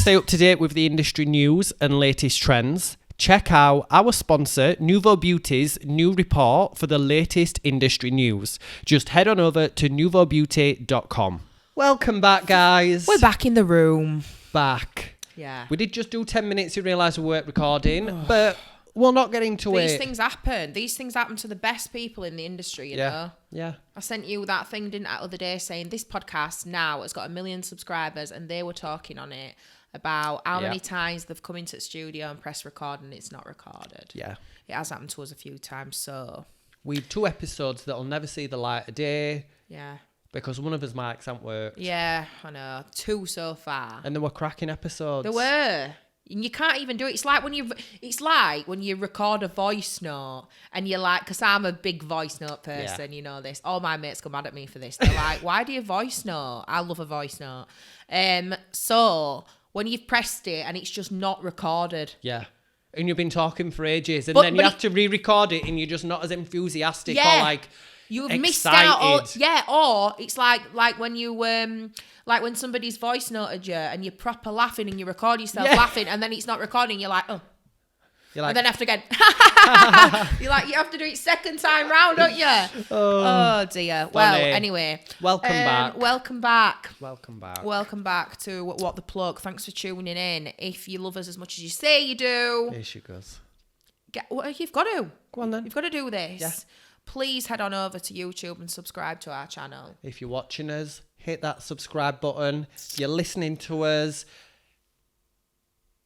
stay up to date with the industry news and latest trends, check out our sponsor, Nouveau Beauty's new report for the latest industry news. Just head on over to nouveaubeauty.com. Welcome back, guys. We're back in the room. Back. Yeah. We did just do 10 minutes. You realise we weren't recording, but we'll not get into These it. things happen. These things happen to the best people in the industry, you know? Yeah. I sent you that thing, didn't I, the other day saying this podcast now has got 1 million subscribers, and they were talking on it about how many times they've come into the studio and pressed record and it's not recorded. Yeah. It has happened to us a few times, so... We have 2 episodes that'll never see the light of day. Yeah. Because one of us mics haven't worked. Yeah, I know. 2 so far. And they were cracking episodes. They were. And you can't even do it. It's like when you record a voice note and you're like, because I'm a big voice note person, you know this. All my mates come mad at me for this. They're like, why do you voice note? I love a voice note. So when you've pressed it and it's just not recorded. Yeah. And you've been talking for ages, and then you have to re-record it, and you're just not as enthusiastic or like you've excited. missed out. Or it's like when you like when somebody's voice noted you and you're proper laughing and you record yourself laughing, and then it's not recording. You're like, oh. You're like, and then after again, you have to do it second time round, don't you? Oh dear. Funny. Well, anyway, welcome back. Welcome back. Welcome back. Welcome back to What the Plug. Thanks for tuning in. If you love us as much as you say you do, here she goes. You've got to. Go on then. You've got to do this. Yeah. Please head on over to YouTube and subscribe to our channel. If you're watching us, hit that subscribe button. If you're listening to us,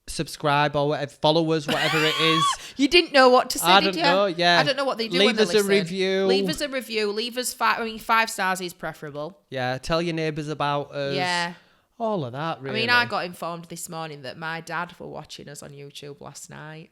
subscribe or whatever, follow us, whatever it is. You didn't know what to say, did you? I don't know, yeah. I don't know what they do Leave when they us listen. a review. Leave us a review. Leave us 5 stars is preferable. Yeah, tell your neighbours about us. Yeah. All of that, really. I mean, I got informed this morning that my dad were watching us on YouTube last night.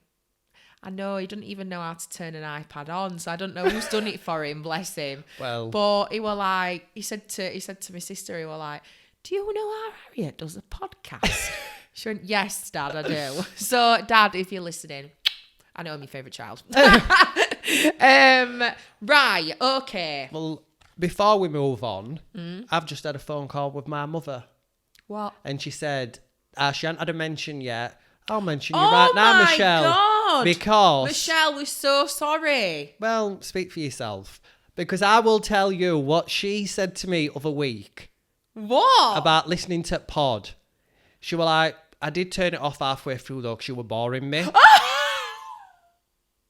I know, he doesn't even know how to turn an iPad on, so I don't know who's done it for him, bless him. Well. But he were like, he said to my sister, he were like, do you know how Harriet does a podcast? She went, yes, Dad, I do. So, Dad, if you're listening, I know I'm your favourite child. Right, okay. Well, before we move on, I've just had a phone call with my mother. What? And she said, she hadn't had a mention yet. I'll mention you right now, Michelle. Oh, my God. Because... Michelle, we're so sorry. Well, speak for yourself. Because I will tell you what she said to me other week. What? About listening to pod. She was like, I did turn it off halfway through though because she was boring me.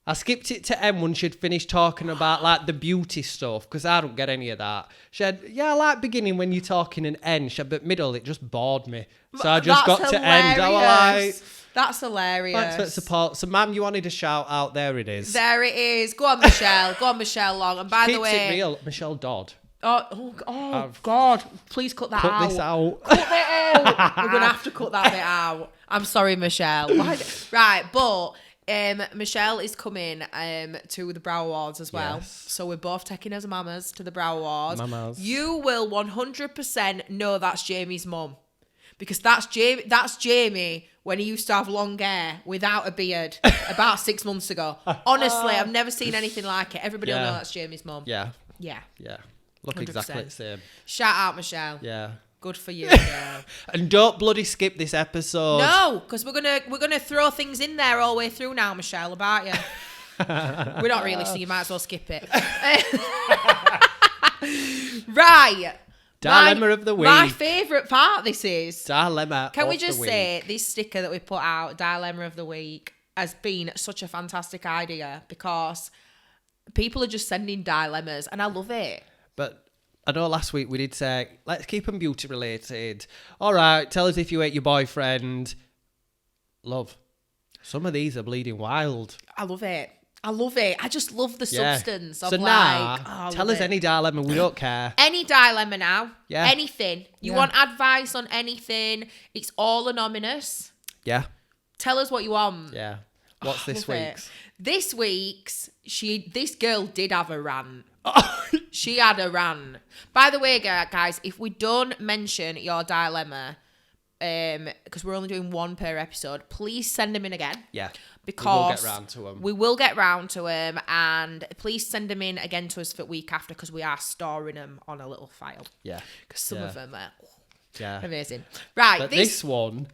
I skipped it to M when she'd finished talking about like the beauty stuff because I don't get any of that. She said, yeah, I like beginning when you're talking and end. She said, but middle, it just bored me. So I just got to end. I was like... That's hilarious. Thanks for the support. So, ma'am, you wanted a shout out. There it is. There it is. Go on, Michelle. Go on, Michelle Long. And by the way... Keeps it real. Michelle Dodd. Oh God. Please cut that out. Cut this out. Cut it out. We're going to have to cut that bit out. I'm sorry, Michelle. Right, but... Michelle is coming to the Brow Awards as well. Yes. So we're both taking as mamas to the Brow Awards. Mamas. You will 100% know that's Jamie's mum. Because that's Jamie when he used to have long hair without a beard about 6 months ago. Honestly, I've never seen anything like it. Everybody will know that's Jamie's mum. Yeah. Yeah. Yeah. Look 100%. exactly the same. Shout out, Michelle. Yeah. Good for you, girl. And don't bloody skip this episode. No, because we're gonna throw things in there all the way through now, Michelle, about you. We're not really, so you might as well skip it. Right. Dilemma of the week. My favourite part, this is. Dilemma Can of we just the week. say, this sticker that we put out, Dilemma of the Week, has been such a fantastic idea because people are just sending dilemmas and I love it. But I know last week we did say, let's keep them beauty related. All right, tell us if you hate your boyfriend. Love. Some of these are bleeding wild. I love it. I just love the substance of so like... now, tell us any dilemma. We don't care. Any dilemma now. Yeah. Anything. You want advice on anything. It's all anonymous. Yeah. Tell us what you want. Yeah. What's this week's? This week's, this girl did have a rant. She had a rant. By the way, guys, if we don't mention your dilemma, because we're only doing one per episode, please send them in again. Yeah. Because we will get round to them. And please send them in again to us for the week after because we are storing them on a little file. Yeah. Because some of them are... Yeah. Amazing. Right. But This one,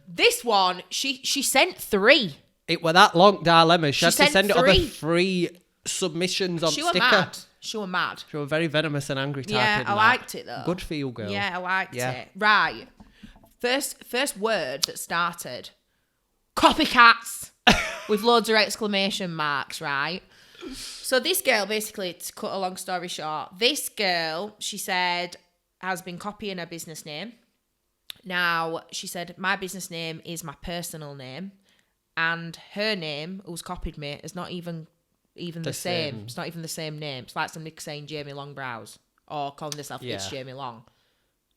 she sent 3. it were that long dilemma. She had to sent send it over 3. 3 submissions on She sticker. were mad. She were mad. She were very venomous and angry type. Yeah, I liked it though. Good for you, girl. Yeah, I liked it. Right. First word that started. Copycats. With loads of exclamation marks, right? So this girl, basically, to cut a long story short, this girl, she said, has been copying her business name. Now, she said, my business name is my personal name. And her name, who's copied me, is not even the same. It's not even the same name. It's like somebody saying Jamie Longbrows or calling themselves It's Jamie Long.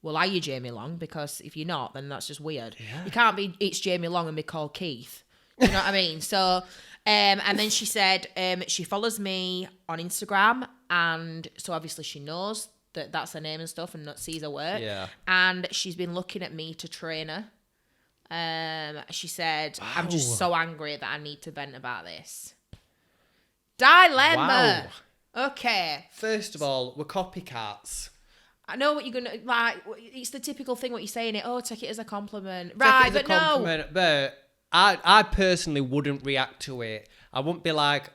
Well, are you Jamie Long? Because if you're not, then that's just weird. Yeah. You can't be It's Jamie Long and be called Keith. You know what I mean? So, and then she said she follows me on Instagram, and so obviously she knows that that's her name and stuff, and sees her work. Yeah. And she's been looking at me to train her. She said, I'm just so angry that I need to vent about this. Dilemma. Wow. Okay. First of all, we're copycats. I know what you're going to, like, it's the typical thing what you're saying, take it as a compliment. Right, but no. But I personally wouldn't react to it. I wouldn't be like,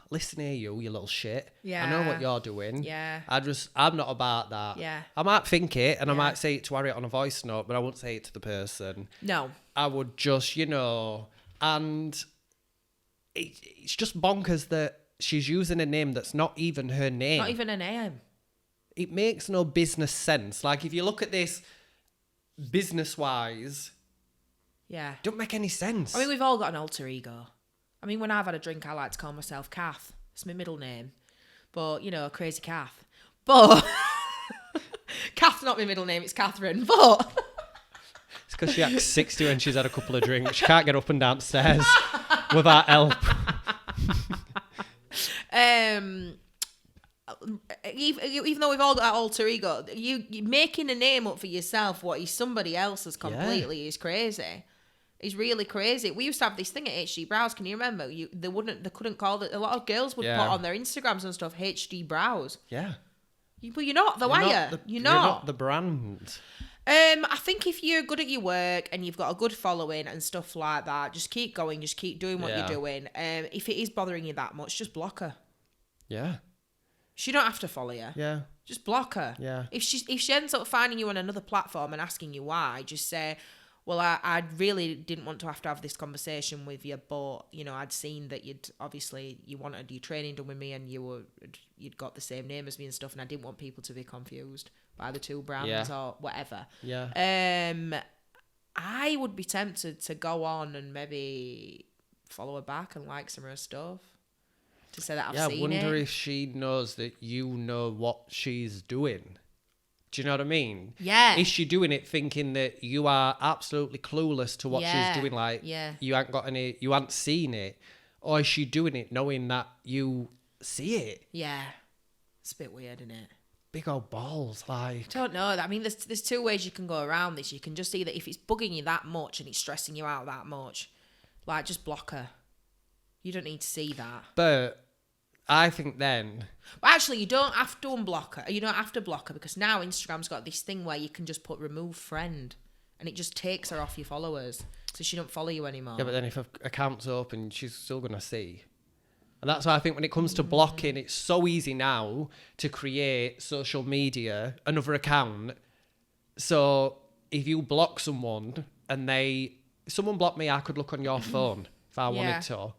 listen here, you little shit. Yeah. I know what you're doing. Yeah. I'm not about that. Yeah. I might think it, and I might say it to Harriet on a voice note, but I wouldn't say it to the person. No. I would just, and it's just bonkers that she's using a name that's not even her name. Not even a name. It makes no business sense. Like, if you look at this business-wise, it don't make any sense. I mean, we've all got an alter ego. I mean, when I've had a drink, I like to call myself Kath. It's my middle name. But, Crazy Kath. But, Kath's not my middle name, it's Catherine. But... It's because she acts 60 when she's had a couple of drinks. She can't get up and downstairs without help. Even though we've all got that alter ego, you making a name up for yourself what is somebody else's completely is crazy. It's really crazy. We used to have this thing at HD Brows. Can you remember? They couldn't call it. A lot of girls would put on their Instagrams and stuff HD Brows. Yeah. But you're not the wire. You're not the brand. I think if you're good at your work and you've got a good following and stuff like that, just keep going. Just keep doing what you're doing. If it is bothering you that much, just block her. Yeah. She don't have to follow you. Yeah. Just block her. Yeah. If she ends up finding you on another platform and asking you why, just say, well, I really didn't want to have this conversation with you, but, I'd seen that you wanted your training done with me and you'd got the same name as me and stuff, and I didn't want people to be confused by the two brands or whatever. Yeah. I would be tempted to go on and maybe follow her back and like some of her stuff. To say that I've seen it. I wonder if she knows that you know what she's doing. Do you know what I mean? Yeah. Is she doing it thinking that you are absolutely clueless to what she's doing? Like, you ain't seen it. Or is she doing it knowing that you see it? Yeah. It's a bit weird, isn't it? Big old balls, like. I don't know. I mean, there's two ways you can go around this. You can just see that if it's bugging you that much and it's stressing you out that much, like, just block her. You don't need to see that. But I think then... Well, actually, you don't have to unblock her. You don't have to block her because now Instagram's got this thing where you can just put remove friend and it just takes her off your followers so she don't follow you anymore. Yeah, but then if her account's open, she's still going to see. And that's why I think when it comes to blocking, it's so easy now to create social media, another account. So if you block someone and someone blocked me, I could look on your phone if I wanted to.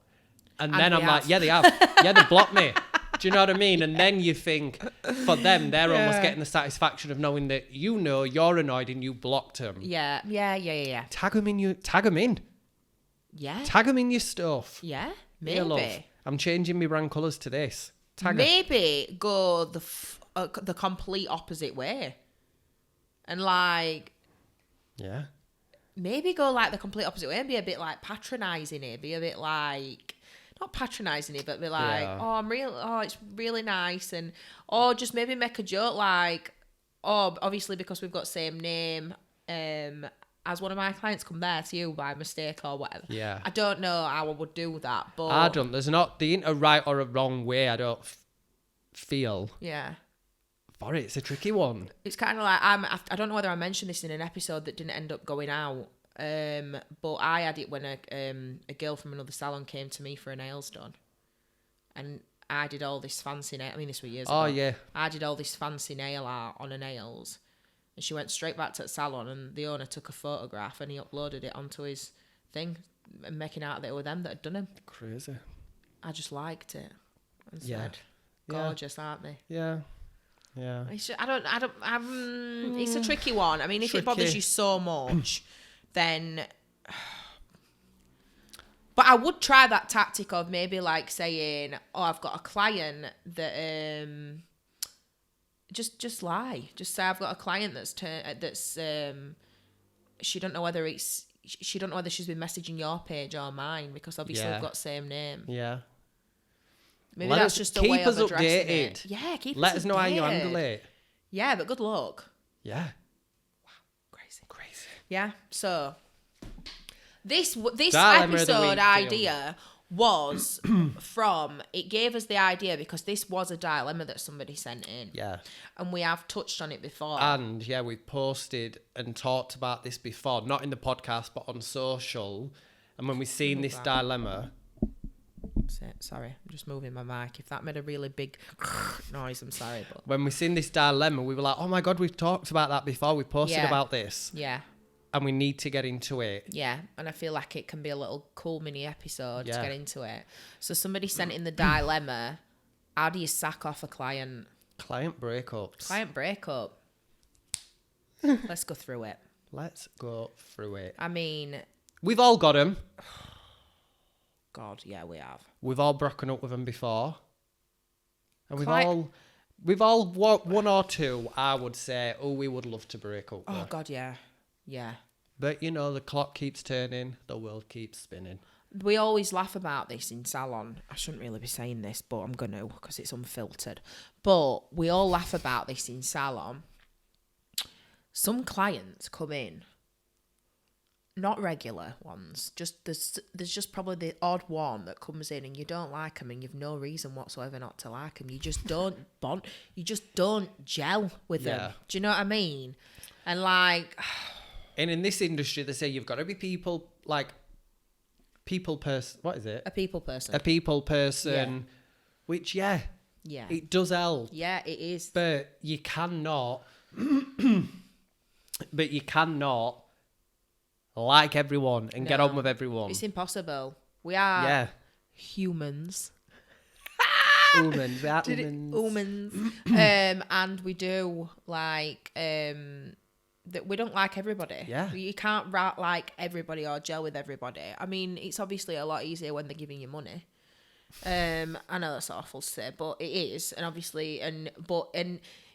And then I'm like, yeah, they have. Yeah, they blocked me. Do you know what I mean? And then you think, for them, they're almost getting the satisfaction of knowing that you're annoyed and you blocked them. Yeah. Tag them in. Yeah. Tag them in your stuff. Yeah, maybe. Love. I'm changing my brand colours to this. Maybe go the complete opposite way. And like... Yeah. Maybe go like the complete opposite way and be a bit like patronising it. Be a bit like... Not patronising it, but be like, it's really nice. Or just maybe make a joke like, obviously because we've got same name, as one of my clients come there to you by mistake or whatever. Yeah. I don't know how I would do that, but... I don't. There ain't a right or a wrong way, I don't feel. Yeah. for it. It's a tricky one. It's kind of like, I don't know whether I mentioned this in an episode that didn't end up going out, but I had it when a girl from another salon came to me for a nails done. And I did all this fancy nail. I mean, this was years ago. Oh, yeah. I did all this fancy nail art on her nails. And she went straight back to the salon, and the owner took a photograph and he uploaded it onto his thing, making out that it were them that had done him. Crazy. I just liked it and Yeah. said, gorgeous, aren't they? Yeah. Yeah. It's a tricky one. I mean, if it bothers you so much, then... But I would try that tactic of maybe like saying, oh, I've got a client that... Just lie. Just say I've got a client that's she don't know whether she's been messaging your page or mine, because obviously we've got the same name. Yeah. Maybe that's just a way of addressing it. Yeah, keep us updated. Let us know how you handle it. Yeah, but good luck. Yeah. Wow, crazy. Yeah. So this Dilemma of the episode week, idea was from, it gave us the idea because this was a dilemma that somebody sent in. Yeah. And we have touched on it before. And yeah, we've posted and talked about this before, not in the podcast, but on social. And when we've seen this dilemma... Sorry, I'm just moving my mic. If that made a really big noise, I'm sorry. But when we seen this dilemma, we were like, oh my God, we've talked about that before. We posted about this. Yeah. And we need to get into it. Yeah, and I feel like it can be a little cool mini episode to get into it. So somebody sent in the dilemma, how do you sack off a client? Client breakups. Client breakup. Let's go through it. Let's go through it. I mean... We've all got them. God, yeah, we have. We've all broken up with them before. And we've all one or two, I would say, we would love to break up with. Oh, God, yeah. Yeah. But, you know, the clock keeps turning, the world keeps spinning. We always laugh about this in salon. I shouldn't really be saying this, but I'm going to because it's unfiltered. But we all laugh about this in salon. Some clients come in, not regular ones, just there's just probably the odd one that comes in and you don't like them and you've no reason whatsoever not to like them. You just don't bond. You just don't gel with them. Do you know what I mean? And like... And in this industry, they say you've got to be people person. What is it? A people person. A people person, which, it does help. Yeah, it is. But you cannot, like everyone and get on with everyone. It's impossible. We are humans. Humans. We are humans. And we do like... that we don't like everybody. Yeah. You can't like everybody or gel with everybody. I mean, it's obviously a lot easier when they're giving you money. I know that's awful to say, but it is. And obviously, and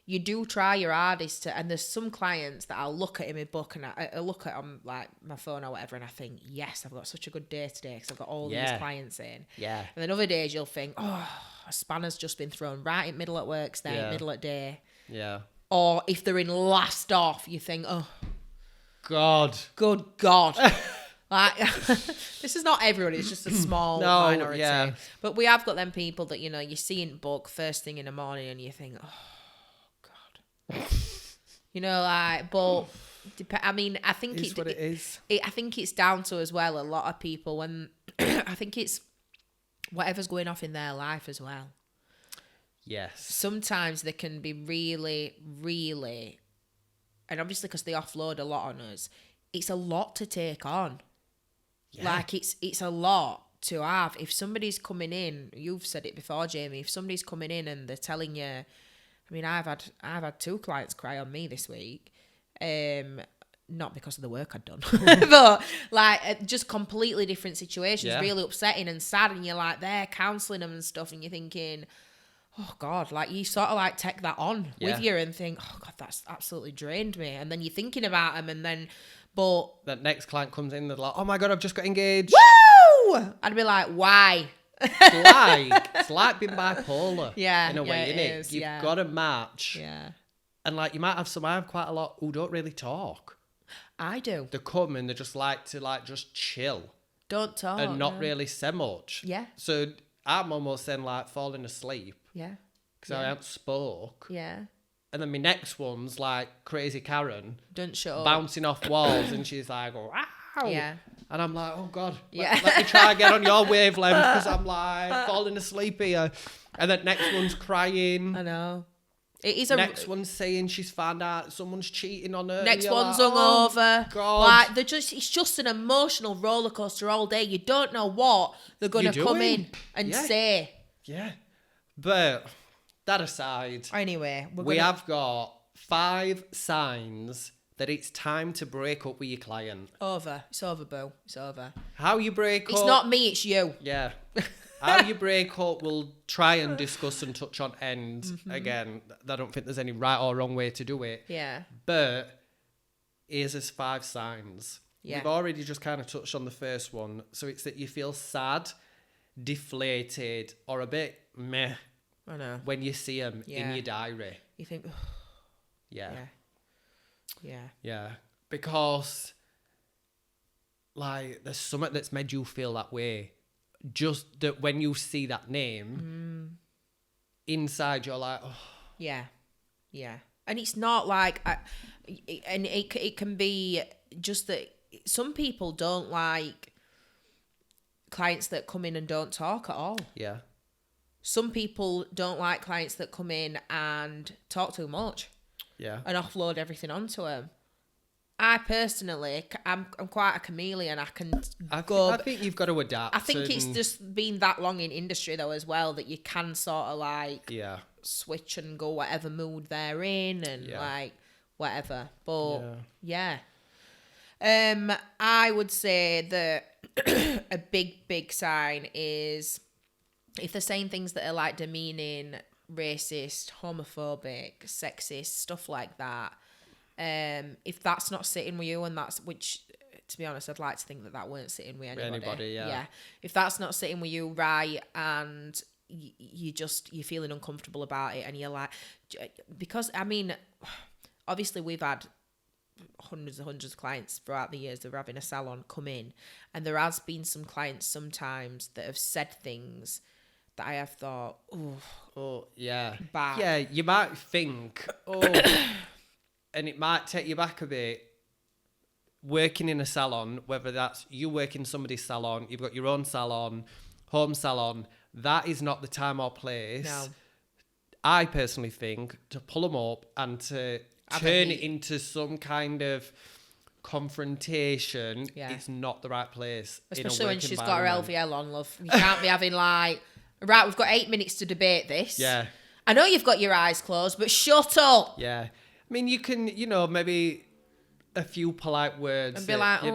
you do try your hardest to, and there's some clients that I'll look at in my book and I look at on like my phone or whatever and I think, yes, I've got such a good day today because I've got all these clients in. Yeah. And then other days you'll think, oh, a spanner's just been thrown right in middle at work today, middle at day. Yeah. Or if they're in last off, you think, oh, God. Good God. Like, this is not everyone, it's just a small minority. Yeah. But we have got them people that, you know, you see in book first thing in the morning and you think, oh, God. You know, like, but, I mean, I think it is. I think it's down to as well, a lot of people when, I think it's whatever's going off in their life as well. Yes. Sometimes they can be really, really, and obviously because they offload a lot on us, it's a lot to take on. Yeah. Like it's a lot to have. If somebody's coming in, you've said it before, Jamie, if somebody's coming in and they're telling you, I mean, I've had 2 clients cry on me this week. Not because of the work I'd done, but like just completely different situations, really upsetting and sad. And you're like there counselling them and stuff and you're thinking, oh God, like you sort of like take that on with you and think, oh God, that's absolutely drained me. And then you're thinking about them and then, but... That next client comes in, they're like, oh my God, I've just got engaged. Woo! I'd be like, why? It's like being bipolar. Yeah. In a way, innit? You've got to match. Yeah. And like, I have quite a lot who don't really talk. I do. They come and they just like to like just chill. Don't talk. And not really say much. Yeah. So I'm almost then like falling asleep. Yeah. Because I haven't spoke. Yeah. And then my next one's like Crazy Karen. Don't shut up. Bouncing off walls. And she's like, wow. Yeah. And I'm like, oh God. Yeah. Let me try and get on your wavelength because I'm like falling asleep here. And then next one's crying. I know. It is Next one's saying she's found out someone's cheating on her. Next one's like, hungover. Oh, God. Like it's just an emotional roller coaster all day. You don't know what they're gonna come in and say. Yeah. But that aside, anyway, we have got 5 signs that it's time to break up with your client. Over. It's over, boo. It's over. How you break up? It's not me, it's you. Yeah. How you break up, we'll try and discuss and touch on end. Again, I don't think there's any right or wrong way to do it. Yeah. But here's his 5 signs. Yeah. We've already just kind of touched on the first one. So it's that you feel sad, deflated, or a bit meh. I know. When you see them in your diary. You think, Yeah. Yeah. Because, like, there's something that's made you feel that way. Just that when you see that name, inside you're like, oh. Yeah. And it's not like, and it can be just that some people don't like clients that come in and don't talk at all. Yeah. Some people don't like clients that come in and talk too much. Yeah. And offload everything onto them. I personally, I'm quite a chameleon. I think you've got to adapt. I think it's just been that long in industry though as well that you can sort of like switch and go whatever mood they're in and like whatever. But I would say that a big sign is if they're saying things that are like demeaning, racist, homophobic, sexist, stuff like that, if that's not sitting with you, and which to be honest, I'd like to think that weren't sitting with anybody. If that's not sitting with you right, and you're feeling uncomfortable about it, and you're like, because I mean, obviously we've had hundreds of clients throughout the years that are having a salon come in, and there has been some clients sometimes that have said things that I have thought, bad. Yeah, you might think, and it might take you back a bit. Working in a salon, whether that's you work in somebody's salon, you've got your own salon, home salon, that is not the time or place. No. I personally think to pull them up and to turn it into some kind of confrontation, it's not the right place. Especially when she's got her LVL on, love. You can't be having like, right, we've got 8 minutes to debate this. Yeah. I know you've got your eyes closed, but shut up. Yeah. I mean, you can, maybe a few polite words. And be like, I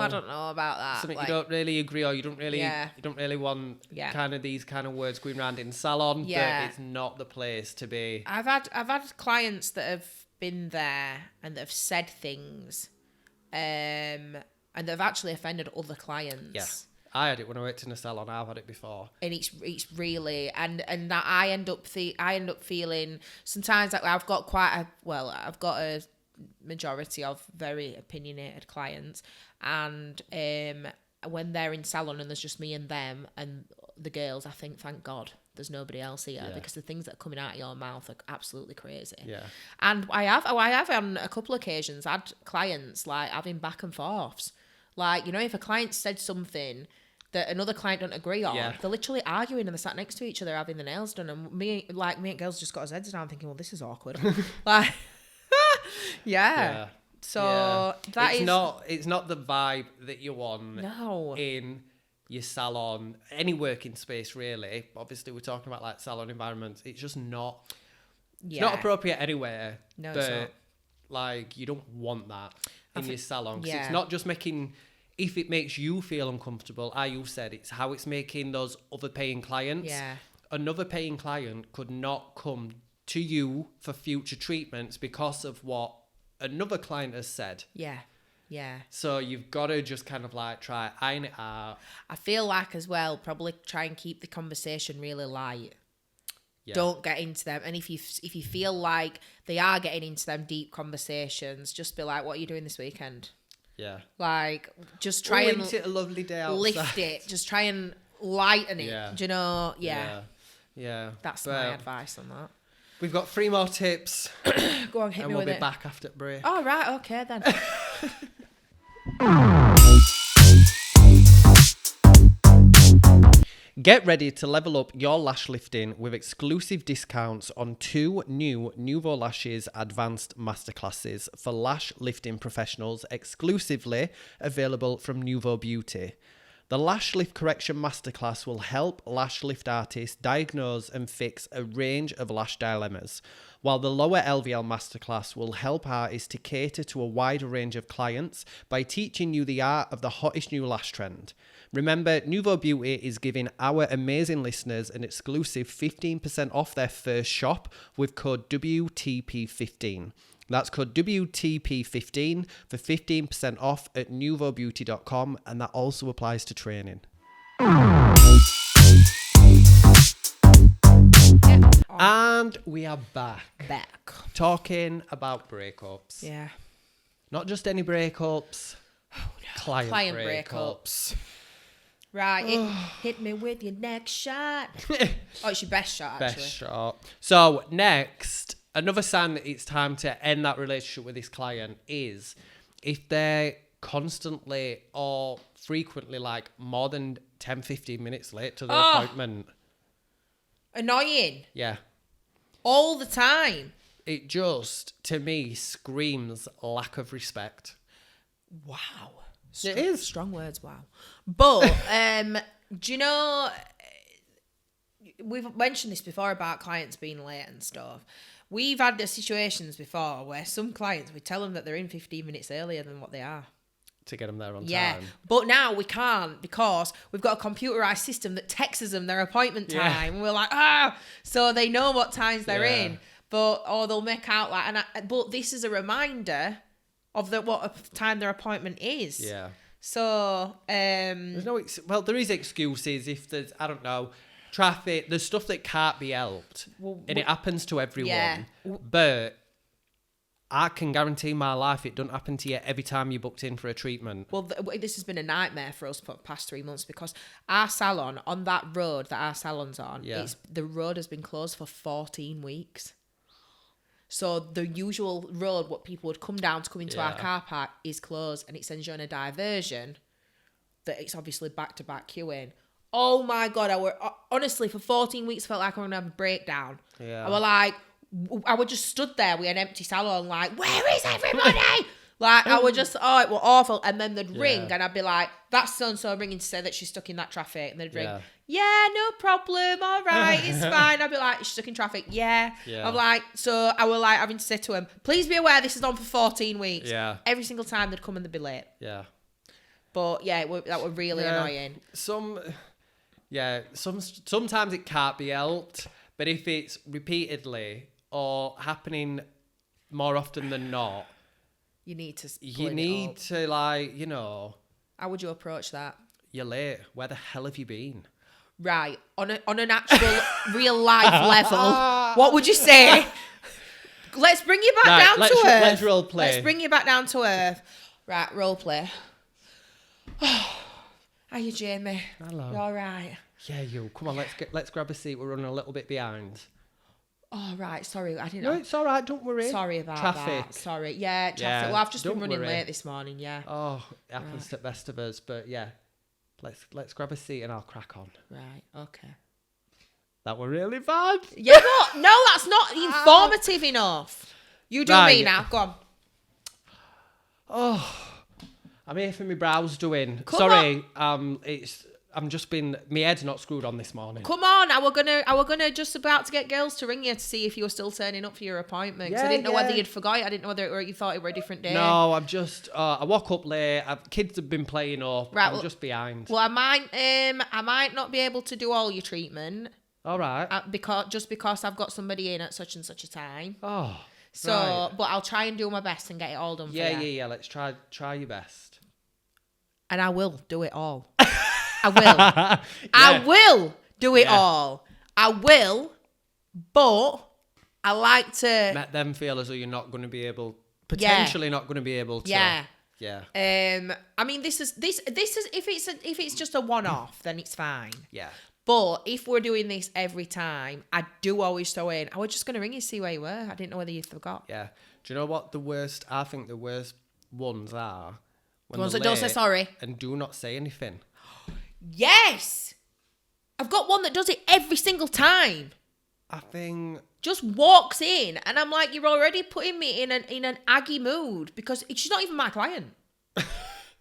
don't know about that. Something you don't really agree or you don't really want kind of these kind of words going around in salon, but it's not the place to be. I've had clients that have been there and that have said things and they've actually offended other clients. Yeah. I had it when I worked in a salon. I've had it before, and it's really and that I end up feeling sometimes like I've got a majority of very opinionated clients, and when they're in salon and there's just me and them and the girls, I think thank God there's nobody else here because the things that are coming out of your mouth are absolutely crazy. Yeah, and I have on a couple of occasions had clients like having back and forths, like if a client said something that another client don't agree on, they're literally arguing and they're sat next to each other having the nails done, and me and girls just got our heads down thinking, well, this is awkward. Like, so that it's not the vibe that you want in your salon, any working space really. Obviously we're talking about like salon environments. It's just not it's not appropriate anywhere. No, but it's not. Like you don't want that in your salon, because it's not just making. If it makes you feel uncomfortable, you said, it's how it's making those other paying clients. Yeah. Another paying client could not come to you for future treatments because of what another client has said. Yeah. Yeah. So you've got to just kind of like try iron it out. I feel like as well, probably try and keep the conversation really light. Yeah. Don't get into them. And if you feel like they are getting into them deep conversations, just be like, what are you doing this weekend? Yeah. Like, just try and... Isn't it a lovely day outside? Lift it. Just try and lighten it. Yeah. Do you know? Yeah. Yeah. That's my advice on that. We've got 3 more tips. Go on, hit and me we'll with be it. back after the break. Oh, right, okay then. Get ready to level up your lash lifting with exclusive discounts on 2 new Nuvo Lashes Advanced Masterclasses for lash lifting professionals, exclusively available from Nuvo Beauty. The Lash Lift Correction Masterclass will help lash lift artists diagnose and fix a range of lash dilemmas, while the Lower LVL Masterclass will help artists to cater to a wider range of clients by teaching you the art of the hottest new lash trend. Remember, Nuvo Beauty is giving our amazing listeners an exclusive 15% off their first shop with code WTP15. That's code WTP15 for 15% off at nuvobeauty.com, and that also applies to training. And we are back. Talking about breakups. Yeah. Not just any breakups. Oh, no. Client breakups. Right, hit me with your next shot. Oh, it's your best shot, actually. Best shot. So, next, another sign that it's time to end that relationship with this client is if they're constantly or frequently, like, more than 10, 15 minutes late to their appointment. Annoying. Yeah. All the time. It just, to me, screams lack of respect. Wow. It is. Strong words, wow. But, do you know, we've mentioned this before about clients being late and stuff. We've had the situations before where some clients, we tell them that they're in 15 minutes earlier than what they are. To get them there on Yeah, time. but now we can't because we've got a computerized system that texts them their appointment time. Yeah. We're like, so they know what times they're in. But, or they'll make out like, but this is a reminder of what time their appointment is. Yeah. So, there's no, there is excuses if there's, I don't know, traffic, there's stuff that can't be helped. And it happens to everyone. Yeah. But I can guarantee my life it doesn't happen to you every time you booked in for a treatment. Well, this has been a nightmare for us for the past 3 months because our salon, on that road that our salon's on, the road has been closed for 14 weeks. So the usual road, what people would come down to come into our car park, is closed, and it sends you on a diversion that it's obviously back-to-back queuing. Oh my God, honestly, for 14 weeks, felt like I was going to have a breakdown. Yeah. I was just stood there with an empty salon, like, where is everybody? Like, I was just, it was awful. And then they'd ring, and I'd be like, that's so-and-so ringing to say that she's stuck in that traffic. And they'd ring, no problem, all right, it's fine. I'd be like, she's stuck in traffic, I'm like, so I was like having to say to him, please be aware this is on for 14 weeks. Yeah. Every single time they'd come and they'd be late. Yeah. But, that was really annoying. Sometimes it can't be helped, but if it's repeatedly or happening more often than not, you need to how would you approach that? You're late. Where the hell have you been? Right. On an actual real life level, what would you say? Let's bring you back down to earth. Let's role play. Let's bring you back down to earth. Right, role play. How you, Jamie? Hello. You all right? Yeah, you. Come on, let's grab a seat. We're running a little bit behind. Oh, right. Sorry, I didn't No, know. It's all right. Don't worry. Sorry about traffic. That. Sorry. Yeah, traffic. Yeah, well, I've just been running worry. late this morning, yeah. Oh, it happens to the best of us. But yeah, let's grab a seat and I'll crack on. Right, okay. That were really bad. Yeah, but no, that's not informative enough. You do me now. Go on. Oh, I'm here for my brows doing. Come Sorry, I'm just been, my head's not screwed on this morning. Come on, I were gonna just about to get girls to ring you to see if you were still turning up for your appointment. Because I didn't know whether you'd forgot it. I didn't know whether you thought it were a different day. No, I'm just, I woke up late. Kids have been playing up. Right, I'm just behind. Well, I might not be able to do all your treatment. All right. Because I've got somebody in at such and such a time. Oh. So, right. But I'll try and do my best and get it all done for you. Yeah. Let's try your best. And I will do it all. I will. I will do it all. I will, but I like to let them feel as though you're not going to be able, potentially not going to be able to. Yeah. Yeah. I mean, this is if it's just a one-off, then it's fine. Yeah. But if we're doing this every time, I do always throw in, I was just going to ring you to see where you were. I didn't know whether you forgot. Yeah. Do you know what I think the worst ones are? When The ones they're that don't say late sorry. and do not say anything. Yes! I've got one that does it every single time. I think... Just walks in, and I'm like, you're already putting me in an aggy mood because she's not even my client.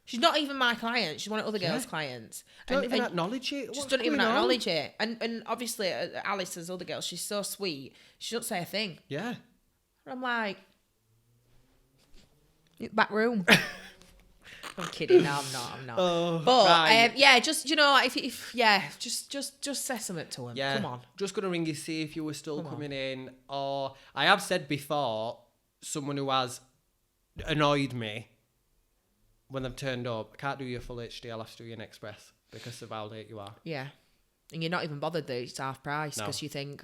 She's not even my client. She's one of other girls' clients. Don't even acknowledge it. Just don't even acknowledge it. And obviously, Alice, as other girls, she's so sweet. She don't say a thing. Yeah. And I'm like, back room. I'm kidding. No, I'm not. Oh, but right. yeah, just just say something to him. Yeah. Come on. Just gonna ring you, see if you were still coming in. Or I have said before, someone who has annoyed me when they've turned up, I can't do your full HD, I'll have to do you an express because of how late you are. Yeah. And you're not even bothered that it's half price No. because you think...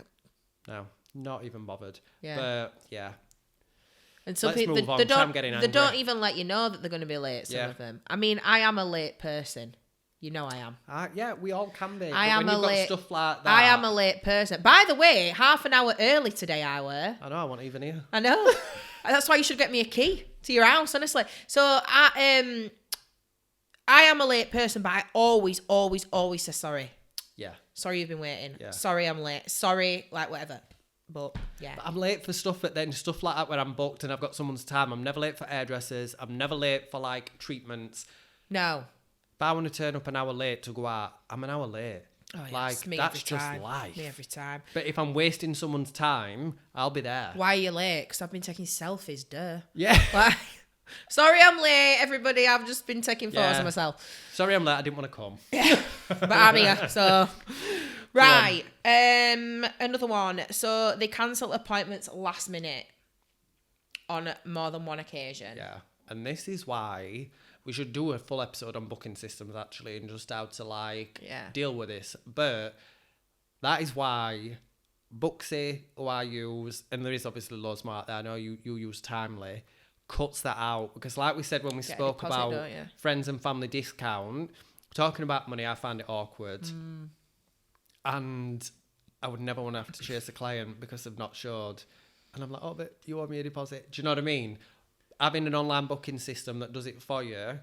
No, not even bothered. Yeah. But, yeah. And some Let's people, move on, they 'cause I'm don't, getting they angry. don't even let you know that they're going to be late, some Yeah. of them. I mean, I am a late person. You know I am. Yeah, we all can be. I but am when a you've got late... stuff like that... I am a late person. By the way, half an hour early today I were. I know, I wasn't even here. I know. That's why you should get me a key to your house, honestly. So, I am a late person, but I always say sorry. Yeah. Sorry you've been waiting. Yeah. Sorry I'm late. Sorry, like whatever. But yeah. But I'm late for stuff like that when I'm booked and I've got someone's time. I'm never late for hairdressers. I'm never late for like treatments. No. If I want to turn up an hour late to go out, I'm an hour late. Oh, yeah, like it's me that's every just time. life. Me every time. But if I'm wasting someone's time, I'll be there. Why are you late? Because I've been taking selfies, duh. Yeah. Like, sorry I'm late, everybody. I've just been taking photos of myself. Sorry I'm late. I didn't want to come. Yeah. But I'm here, so... Right. Another one. So they cancel appointments last minute on more than one occasion. Yeah. And this is why we should do a full episode on booking systems actually and just how to like deal with this. But that is why Booksy, who I use, and there is obviously loads more out there. I know you use Timely, cuts that out. Because like we said when we spoke about friends and family discount, talking about money, I find it awkward. And I would never want to have to chase a client because they've not showed. And I'm like, oh, but you owe me a deposit. Do you know what I mean? Having an online booking system that does it for you.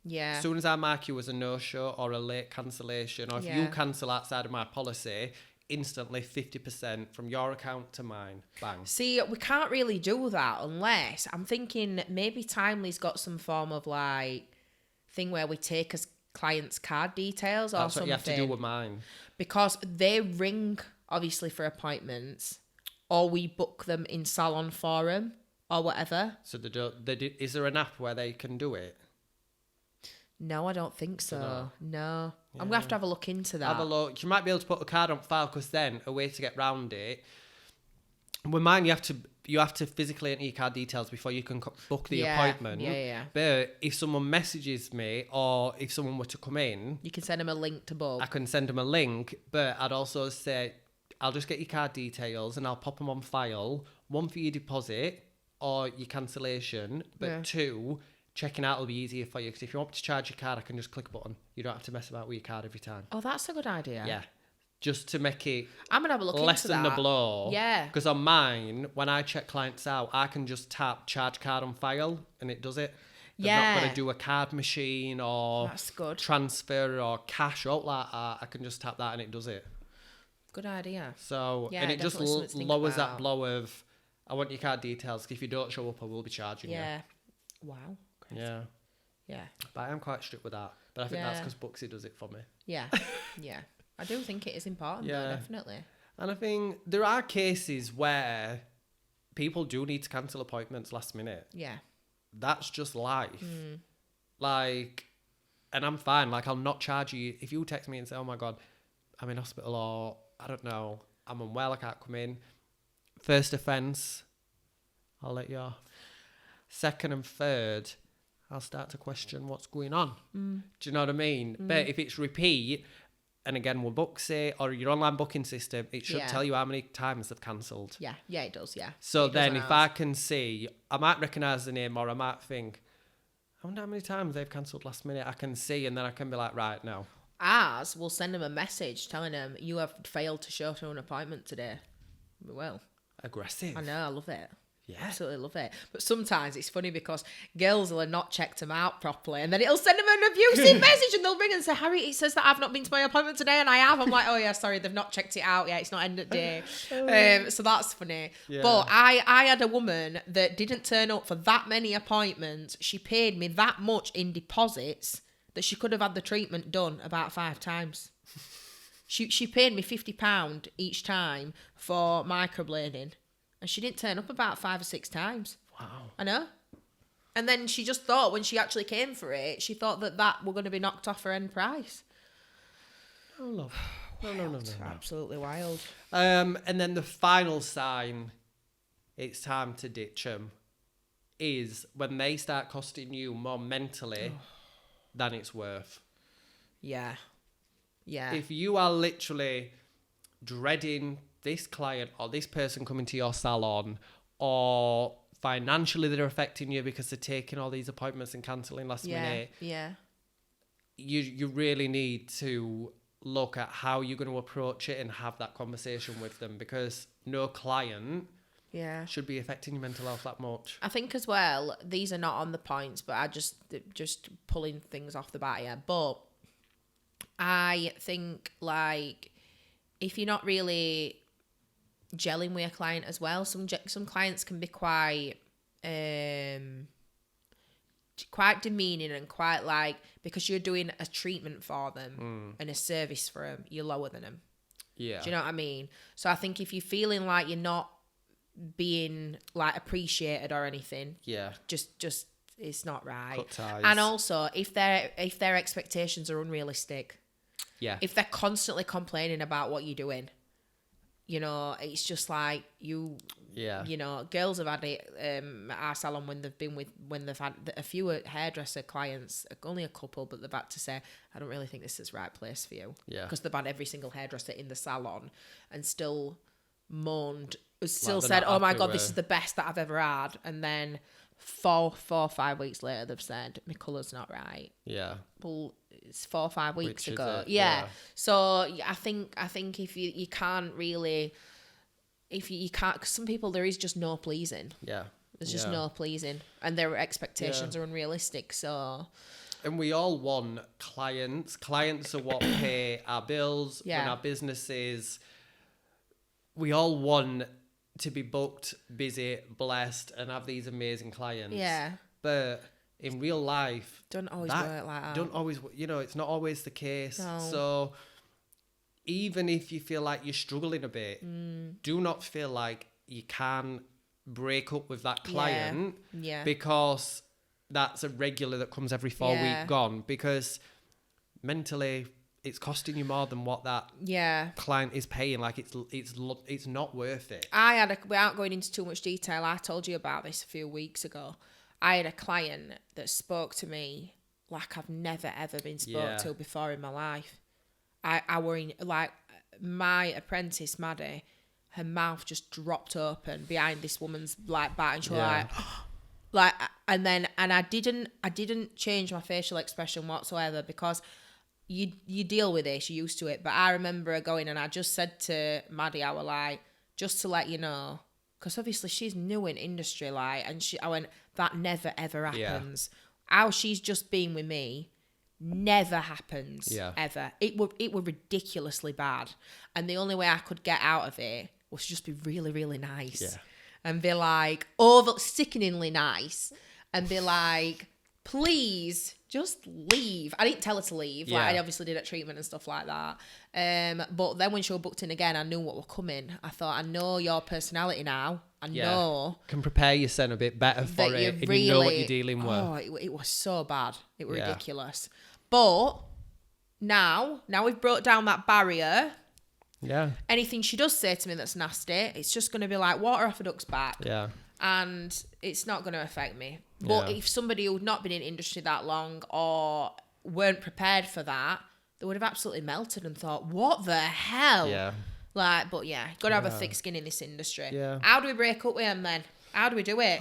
Yeah. As soon as I mark you as a no-show or a late cancellation, or if you cancel outside of my policy, instantly 50% from your account to mine. Bang. See, we can't really do that unless, I'm thinking maybe Timely's got some form of like thing where we take as clients' card details or That's something. what you have to do with mine. Because they ring, obviously, for appointments, or we book them in Salon Forum or whatever. So is there an app where they can do it? No, I don't think so. No. Yeah. I'm going to have a look into that. Have a look. You might be able to put a card on file because then a way to get round it. With mine, you have to physically enter your card details before you can book the appointment. Yeah. But if someone messages me or if someone were to come in... You can send them a link to book. I can send them a link, but I'd also say, I'll just get your card details and I'll pop them on file. One for your deposit or your cancellation, but two, checking out will be easier for you because if you want me to charge your card, I can just click a button. You don't have to mess about with your card every time. Oh, that's a good idea. Yeah. Just to make it I'm gonna have a look lessen into that. the blow. Yeah. Because on mine, when I check clients out, I can just tap charge card on file and it does it. I've not got to do a card machine or that's good. transfer or cash or like that. I can just tap that and it does it. Good idea. So, and it just lowers that blow of, I want your card details. If you don't show up, I will be charging you. Yeah. Wow. Crazy. Yeah. Yeah. But I am quite strict with that. But I think that's because Booksy does it for me. Yeah. Yeah. I do think it is important, though, definitely. And I think there are cases where people do need to cancel appointments last minute. Yeah. That's just life. Like, and I'm fine. Like, I'll not charge you. If you text me and say, oh my God, I'm in hospital or, I don't know, I'm unwell, I can't come in. First offence, I'll let you off. Second and third, I'll start to question what's going on. Do you know what I mean? But if it's repeat... And again, with Booksy or your online booking system, it should tell you how many times they've cancelled. Yeah, it does, yeah. So then if I can see, I might recognise the name or I might think, I wonder how many times they've cancelled last minute. I can see and then I can be like, right, now. Ours will send them a message telling them you have failed to show to an appointment today. We will. Aggressive. I know, I love it. Yeah. Absolutely love it. But sometimes it's funny because girls will have not checked them out properly and then it'll send them an abusive message and they'll ring and say, Harry, it says that I've not been to my appointment today and I have. I'm like, oh yeah, sorry, they've not checked it out yet. It's not end of day. So that's funny. Yeah. But I had a woman that didn't turn up for that many appointments. She paid me that much in deposits that she could have had the treatment done about 5 times. She paid me £50 each time for microblading. And she didn't turn up about 5 or 6 times. Wow. I know. And then she just thought when she actually came for it, she thought that were going to be knocked off her end price. Oh, love. No. Absolutely wild. And then the final sign it's time to ditch them is when they start costing you more mentally than it's worth. Yeah. Yeah. If you are literally dreading this client or this person coming to your salon, or financially they're affecting you because they're taking all these appointments and cancelling last minute, you really need to look at how you're going to approach it and have that conversation with them, because no client should be affecting your mental health that much. I think as well, these are not on the points, but I just pulling things off the bat here. But I think, like, if you're not really gelling with a client as well, some clients can be quite demeaning and quite like, because you're doing a treatment for them and a service for them, you're lower than them. Yeah. Do you know what I mean? So I think if you're feeling like you're not being like appreciated or anything, just it's not right. Cut ties. And also if their expectations are unrealistic, if they're constantly complaining about what you're doing, you know, it's just like you know, girls have had it at our salon when they've had a few hairdresser clients, only a couple, but they've had to say, I don't really think this is the right place for you, because they've had every single hairdresser in the salon and still moaned, still said, oh my god, this is the best that I've ever had, and then 4 or 5 weeks later they've said my colour's not right. Well, it's 4 or 5 weeks ago. So I think if you can't really, if you can't, because some people there is just no pleasing. There's just no pleasing, and their expectations are unrealistic. So, and we all want clients. Clients are what pay our bills, run our businesses. We all want to be booked, busy, blessed, and have these amazing clients. But in real life, don't always work like that. Don't always, you know, it's not always the case. No. So even if you feel like you're struggling a bit, do not feel like you can break up with that client because that's a regular that comes every 4 week gone, because mentally it's costing you more than what that client is paying. Like it's not worth it. Without going into too much detail, I told you about this a few weeks ago. I had a client that spoke to me like I've never ever been spoke to before in my life. I were in, like, my apprentice Maddie, her mouth just dropped open behind this woman's like back, and she was like, and I didn't change my facial expression whatsoever, because you deal with this, you're used to it. But I remember her going, and I just said to Maddie, I was like, just to let you know, because obviously she's new in industry, like, and I went, that never ever happens. How she's just been with me never happens ever. It were ridiculously bad, and the only way I could get out of it was to just be really, really nice and be like sickeningly nice, and be like, please just leave. I didn't tell her to leave. Like, I obviously did at treatment and stuff like that. But then when she was booked in again, I knew what were coming. I thought, I know your personality now. I know. Can prepare yourself a bit better for it, and you know what you're dealing with. Oh, it was so bad. It was ridiculous. But now we've brought down that barrier. Anything she does say to me that's nasty, it's just going to be like water off a duck's back. And it's not going to affect me. But if somebody who'd not been in industry that long or weren't prepared for that, they would have absolutely melted and thought, what the hell? Like, but got to have a thick skin in this industry. How do we break up with them then? How do we do it?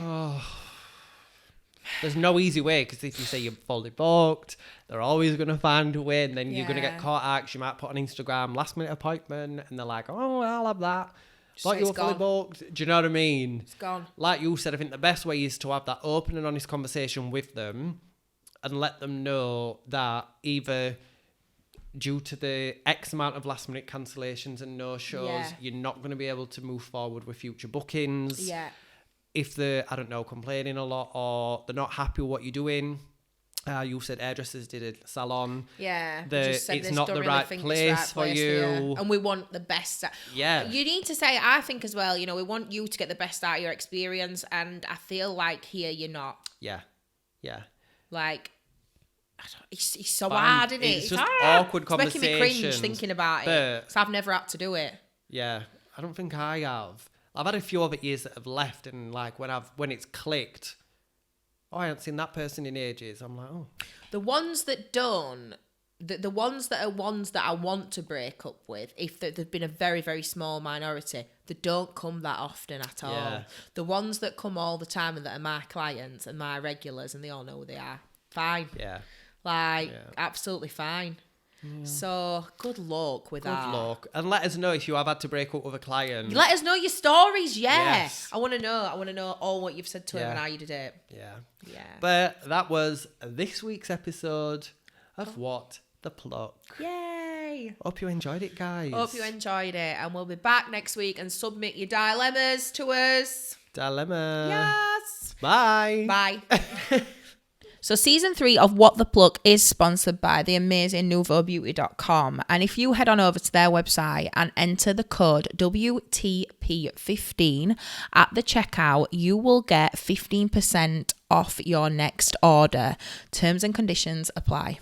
There's no easy way, because if you say you're fully booked, they're always going to find a way, and then you're going to get caught out 'cause you might put on Instagram last minute appointment, and they're like, oh, I'll have that. Thought you were fully booked. Do you know what I mean? It's gone. Like you said, I think the best way is to have that open and honest conversation with them and let them know that either due to the X amount of last minute cancellations and no shows, you're not going to be able to move forward with future bookings. Yeah. If they're, I don't know, complaining a lot or they're not happy with what you're doing. You said hairdressers did a salon. Yeah. It's not the right place for you. And we want the best. Yeah. You need to say, I think as well, we want you to get the best out of your experience. And I feel like here you're not. Yeah. Yeah. Like, it's so hard, isn't it? It's just awkward conversation. It's making me cringe thinking about it. Because I've never had to do it. Yeah. I don't think I have. I've had a few other years that have left, and like when it's clicked, I haven't seen that person in ages. I'm like, oh. The ones that don't, the ones that I want to break up with, if there've been a very, very small minority, they don't come that often at all. Yeah. The ones that come all the time and that are my clients and my regulars, and they all know who they are, fine. Yeah. Absolutely fine. Yeah. So, good luck with that. Good luck. And let us know if you have had to break up with a client. Let us know your stories, Yes. I want to know. I want to know all what you've said to him and how you did it. Yeah. Yeah. But that was this week's episode of What the Pluck. Yay. Hope you enjoyed it, guys. Hope you enjoyed it. And we'll be back next week and submit your dilemmas to us. Dilemma. Yes. Bye. Bye. So season 3 of What the Pluck is sponsored by the amazing NouveauBeauty.com. And if you head on over to their website and enter the code WTP15 at the checkout, you will get 15% off your next order. Terms and conditions apply.